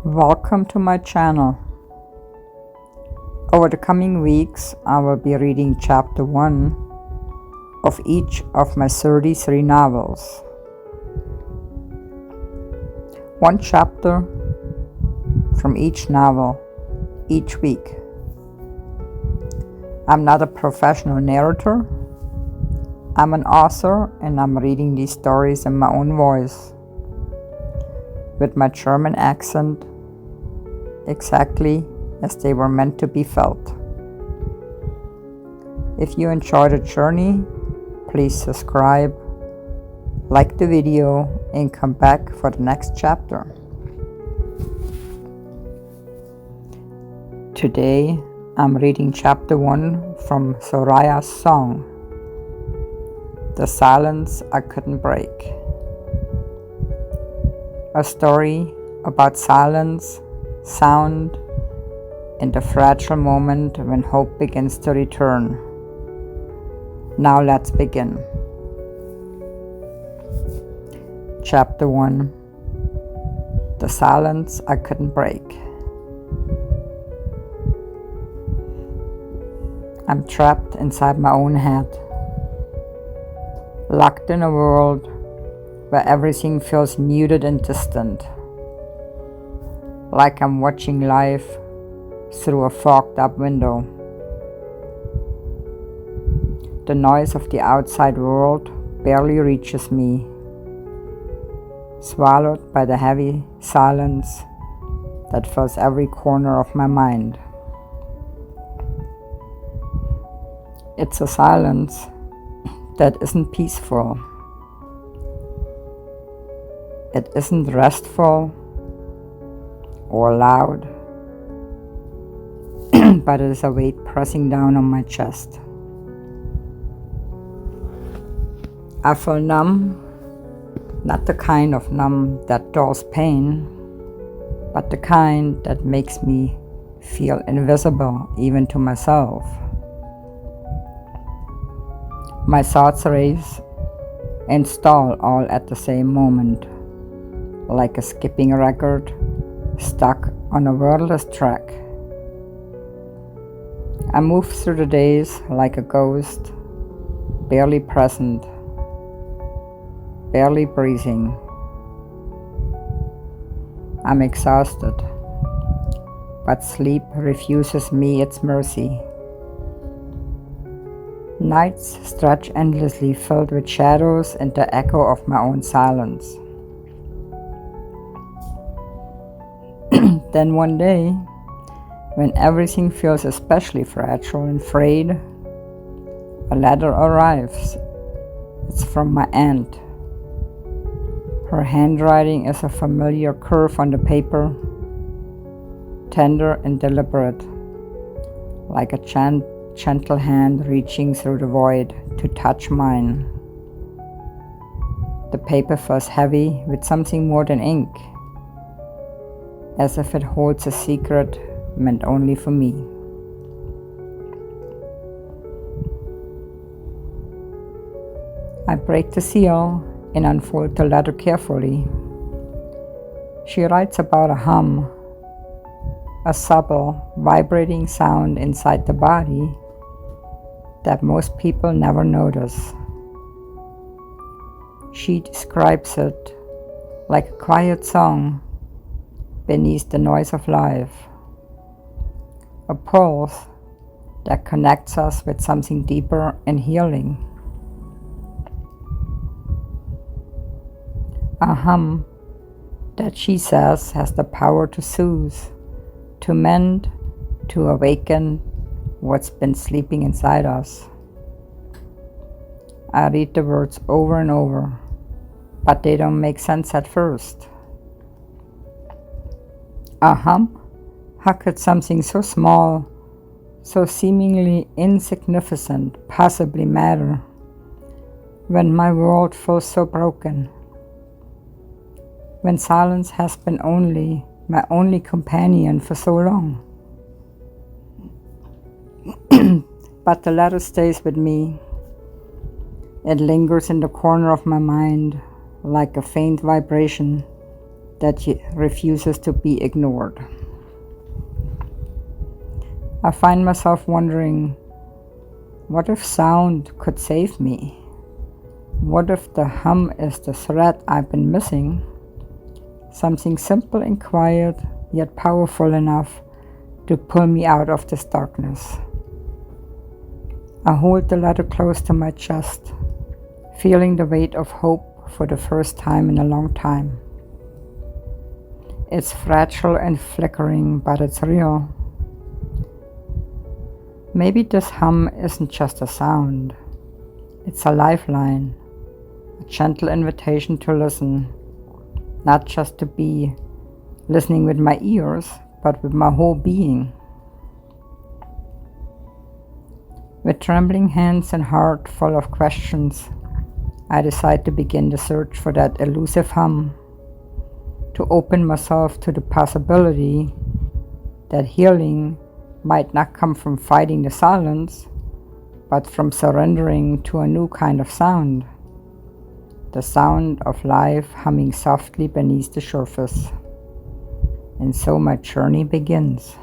Welcome to my channel. Over the coming weeks, I will be reading chapter 1 of each of my 33 novels. One chapter from each novel each week. I'm not a professional narrator. I'm an author and I'm reading these stories in my own voice, with my German accent, exactly as they were meant to be felt. If you enjoy the journey, please subscribe, like the video, and come back for the next chapter. Today, I'm reading chapter 1 from Soraya's song, The Silence I Couldn't Break. A story about silence, sound, and the fragile moment when hope begins to return. Now let's begin. Chapter 1. The Silence I Couldn't Break. I'm trapped inside my own head, locked in a world where everything feels muted and distant, like I'm watching life through a fogged up window. The noise of the outside world barely reaches me, swallowed by the heavy silence that fills every corner of my mind. It's a silence that isn't peaceful. It isn't restful or loud, but it is a weight pressing down on my chest. I feel numb, not the kind of numb that dulls pain, but the kind that makes me feel invisible even to myself. My thoughts race and stall all at the same moment, like a skipping record stuck on a wordless track. I move through the days like a ghost, barely present, barely breathing. I'm exhausted, but sleep refuses me its mercy. Nights stretch endlessly, filled with shadows and the echo of my own silence. Then one day, when everything feels especially fragile and frayed, a letter arrives. It's from my aunt. Her handwriting is a familiar curve on the paper, tender and deliberate, like a gentle hand reaching through the void to touch mine. The paper feels heavy with something more than ink, as if it holds a secret meant only for me. I break the seal and unfold the letter carefully. She writes about a hum, a subtle, vibrating sound inside the body that most people never notice. She describes it like a quiet song beneath the noise of life, a pulse that connects us with something deeper and healing. A hum that she says has the power to soothe, to mend, to awaken what's been sleeping inside us. I read the words over and over, but they don't make sense at first. A hum? How could something so small, so seemingly insignificant, possibly matter when my world feels so broken? When silence has been my only companion for so long. But the letter stays with me. It lingers in the corner of my mind like a faint vibration, that refuses to be ignored. I find myself wondering, what if sound could save me? What if the hum is the thread I've been missing? Something simple and quiet, yet powerful enough to pull me out of this darkness. I hold the letter close to my chest, feeling the weight of hope for the first time in a long time. It's fragile and flickering, but it's real. Maybe this hum isn't just a sound. It's a lifeline, a gentle invitation to listen, not just to be listening with my ears, but with my whole being. With trembling hands and heart full of questions, I decide to begin the search for that elusive hum, to open myself to the possibility that healing might not come from fighting the silence, but from surrendering to a new kind of sound, the sound of life humming softly beneath the surface. And so my journey begins.